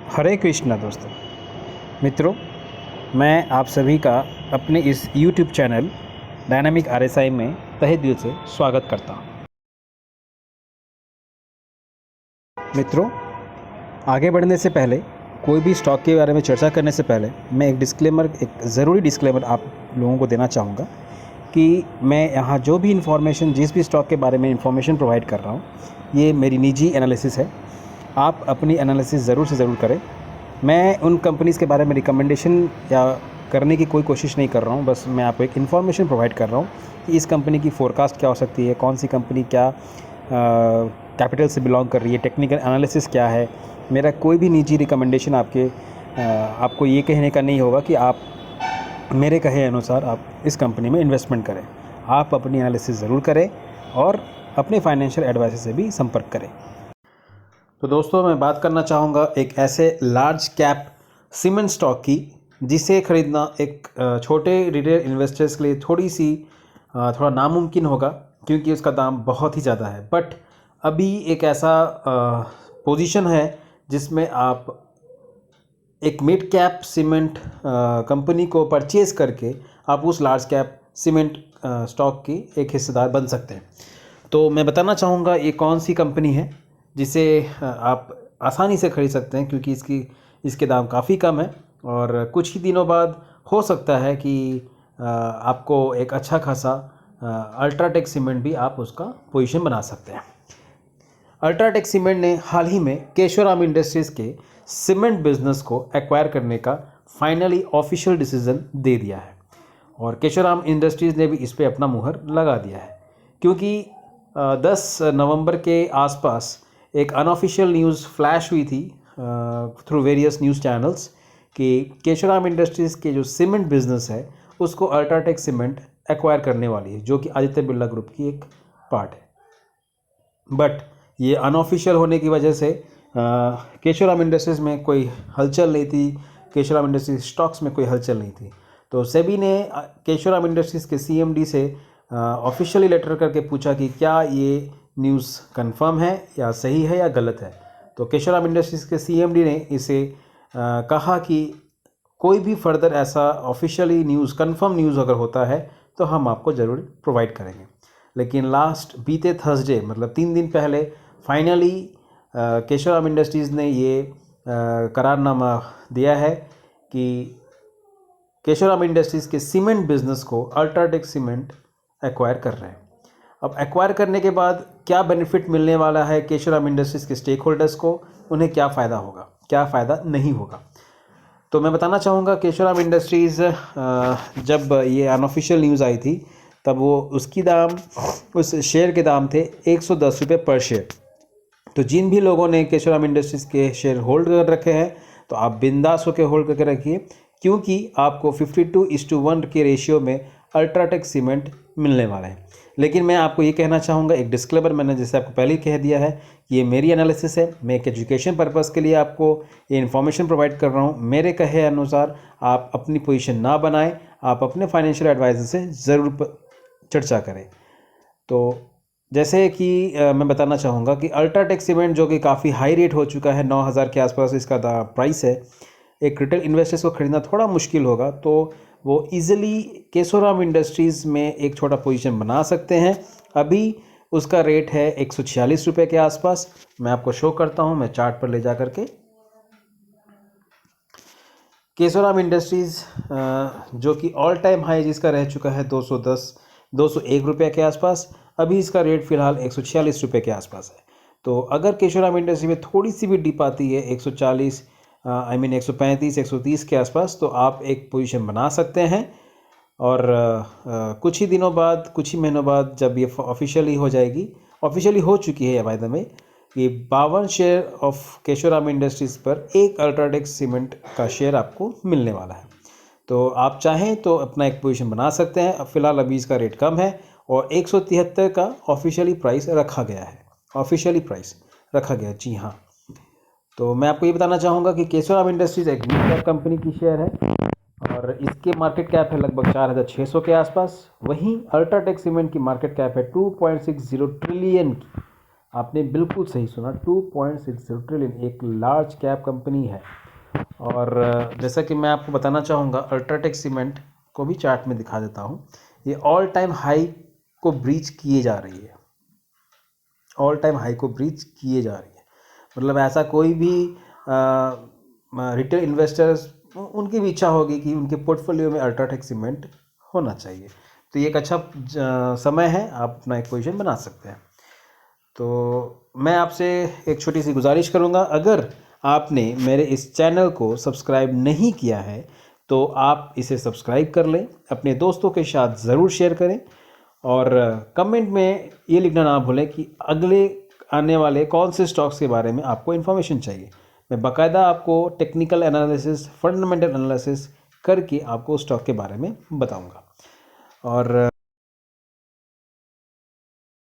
हरे कृष्णा दोस्तों मित्रों, मैं आप सभी का अपने इस YouTube चैनल डायनामिक RSI में तहे दिल से स्वागत करता हूं। मित्रों, आगे बढ़ने से पहले, कोई भी स्टॉक के बारे में चर्चा करने से पहले मैं एक ज़रूरी डिस्क्लेमर आप लोगों को देना चाहूँगा कि मैं यहाँ जो भी इन्फॉर्मेशन, जिस भी स्टॉक के बारे में इन्फॉर्मेशन प्रोवाइड कर रहा हूँ, ये मेरी निजी एनालिसिस है। आप अपनी एनालिसिस ज़रूर से ज़रूर करें। मैं उन कंपनीज़ के बारे में रिकमेंडेशन या करने की कोई कोशिश नहीं कर रहा हूँ, बस मैं आपको एक इन्फॉर्मेशन प्रोवाइड कर रहा हूँ कि इस कंपनी की फोरकास्ट क्या हो सकती है, कौन सी कंपनी क्या कैपिटल से बिलोंग कर रही है, टेक्निकल एनालिसिस क्या है। मेरा कोई भी निजी रिकमेंडेशन आपको ये कहने का नहीं होगा कि आप मेरे कहे अनुसार आप इस कंपनी में इन्वेस्टमेंट करें। आप अपनी एनालिसिस ज़रूर करें और अपने फाइनेंशियल एडवाइज़र से भी संपर्क करें। तो दोस्तों, मैं बात करना चाहूँगा एक ऐसे लार्ज कैप सीमेंट स्टॉक की जिसे ख़रीदना एक छोटे रिटेल इन्वेस्टर्स के लिए थोड़ा नामुमकिन होगा, क्योंकि उसका दाम बहुत ही ज़्यादा है। बट अभी एक ऐसा पोजीशन है जिसमें आप एक मिड कैप सीमेंट कंपनी को परचेज़ करके आप उस लार्ज कैप सीमेंट स्टॉक की एक हिस्सेदार बन सकते हैं। तो मैं बताना चाहूँगा ये कौन सी कंपनी है जिसे आप आसानी से ख़रीद सकते हैं, क्योंकि इसके दाम काफ़ी कम है और कुछ ही दिनों बाद हो सकता है कि आपको एक अच्छा खासा अल्ट्राटेक सीमेंट भी आप उसका पोजीशन बना सकते हैं। अल्ट्राटेक सीमेंट ने हाल ही में केशवराम इंडस्ट्रीज़ के सीमेंट बिजनेस को एक्वायर करने का फाइनली ऑफिशियल डिसीजन दे दिया है और केशवराम इंडस्ट्रीज़ ने भी इस पर अपना मुहर लगा दिया है, क्योंकि 10 नवंबर के आसपास एक अनऑफिशियल न्यूज़ फ्लैश हुई थी थ्रू वेरियस न्यूज़ चैनल्स कि केशवराम इंडस्ट्रीज़ के जो सीमेंट बिजनेस है उसको अल्ट्राटेक सीमेंट एक्वायर करने वाली है, जो कि आदित्य बिरला ग्रुप की एक पार्ट है। बट ये अनऑफिशियल होने की वजह से केशवराम इंडस्ट्रीज़ में कोई हलचल नहीं थी, केशवराम इंडस्ट्रीज स्टॉक्स में कोई हलचल नहीं थी। तो सेबी ने केशवराम इंडस्ट्रीज़ के CMD से ऑफिशियली लेटर करके पूछा कि क्या ये न्यूज़ कंफर्म है या सही है या गलत है। तो केशवराम इंडस्ट्रीज़ के CMD ने इसे कहा कि कोई भी फर्दर ऐसा ऑफिशियली कंफर्म न्यूज़ अगर होता है तो हम आपको ज़रूर प्रोवाइड करेंगे। लेकिन बीते थर्सडे, मतलब 3 दिन पहले, फाइनली केशवराम इंडस्ट्रीज़ ने ये करारनामा दिया है कि केशवराम इंडस्ट्रीज़ के सीमेंट बिजनेस को अल्ट्राटेक सीमेंट एक्वायर कर रहे हैं। अब एक्वायर करने के बाद क्या बेनिफिट मिलने वाला है केशवराम इंडस्ट्रीज़ के स्टेक होल्डर्स को, उन्हें क्या फ़ायदा होगा, क्या फ़ायदा नहीं होगा, तो मैं बताना चाहूँगा। केशवराम इंडस्ट्रीज़ जब ये अनऑफिशियल न्यूज़ आई थी तब उस शेयर के दाम थे 110 रुपये पर शेयर। तो जिन भी लोगों ने केशवराम इंडस्ट्रीज़ के शेयर होल्ड कर रखे हैं तो आप बिंदास होकर होल्ड करके रखिए, क्योंकि आपको 52:1 के रेशियो में अल्ट्राटेक सीमेंट मिलने वाला है। लेकिन मैं आपको ये कहना चाहूँगा, एक डिस्क्लेमर मैंने जैसे आपको पहले ही कह दिया है कि ये मेरी एनालिसिस है, मैं एक एजुकेशन पर्पज़ के लिए आपको ये इन्फॉर्मेशन प्रोवाइड कर रहा हूँ। मेरे कहे अनुसार आप अपनी पोजीशन ना बनाएं, आप अपने फाइनेंशियल एडवाइज़र से ज़रूर चर्चा करें। तो जैसे कि मैं बताना चाहूँगा कि अल्ट्राटेक सीमेंट, जो कि काफ़ी हाई रेट हो चुका है, 9,000 के आसपास इसका प्राइस है, एक रिटेल इन्वेस्टर्स को ख़रीदना थोड़ा मुश्किल होगा, तो वो इजीली केशवराम इंडस्ट्रीज़ में एक छोटा पोजीशन बना सकते हैं। अभी उसका रेट है 146 रुपये के आसपास। मैं आपको शो करता हूँ, मैं चार्ट पर ले जा करके। केशवराम इंडस्ट्रीज़ जो कि ऑल टाइम हाई जिसका रह चुका है 201 रुपये के आसपास, अभी इसका रेट फ़िलहाल 146 रुपये के आसपास है। तो अगर केशवराम इंडस्ट्री में थोड़ी सी भी डिप आती है 135, 130 के आसपास, तो आप एक पोजीशन बना सकते हैं। और कुछ ही महीनों बाद जब ये ऑफिशियली हो चुकी है बाय द वे, ये 52 शेयर ऑफ केशवराम इंडस्ट्रीज़ पर एक अल्ट्राटेक सीमेंट का शेयर आपको मिलने वाला है। तो आप चाहें तो अपना एक पोजीशन बना सकते हैं। फ़िलहाल अभी इसका रेट कम है और 173 का ऑफिशियली प्राइस रखा गया है। जी हाँ। तो मैं आपको ये बताना चाहूँगा कि केशवराम इंडस्ट्रीज़ एक मिड कैप कंपनी की शेयर है और इसके मार्केट कैप है लगभग 4,600 के आसपास। वहीं अल्ट्राटेक सीमेंट की मार्केट कैप है 2.60 ट्रिलियन की। आपने बिल्कुल सही सुना, 2.60 ट्रिलियन एक लार्ज कैप कंपनी है। और जैसा कि मैं आपको बताना चाहूँगा, अल्ट्राटेक सीमेंट को भी चार्ट में दिखा देता हूँ। ये ऑल टाइम हाई को ब्रीच किए जा रही है, ऑल टाइम हाई को ब्रीच किए जा रही है। मतलब ऐसा कोई भी रिटेल इन्वेस्टर्स, उनकी भी इच्छा होगी कि उनके पोर्टफोलियो में अल्ट्राटेक सीमेंट होना चाहिए। तो ये एक अच्छा समय है, आप अपना एक पोजीशन बना सकते हैं। तो मैं आपसे एक छोटी सी गुजारिश करूंगा, अगर आपने मेरे इस चैनल को सब्सक्राइब नहीं किया है तो आप इसे सब्सक्राइब कर लें, अपने दोस्तों के साथ ज़रूर शेयर करें और कमेंट में ये लिखना ना भूलें कि अगले आने वाले कौन से स्टॉक्स के बारे में आपको इन्फॉर्मेशन चाहिए। मैं बाकायदा आपको टेक्निकल एनालिसिस, फंडामेंटल एनालिसिस करके आपको स्टॉक के बारे में बताऊंगा। और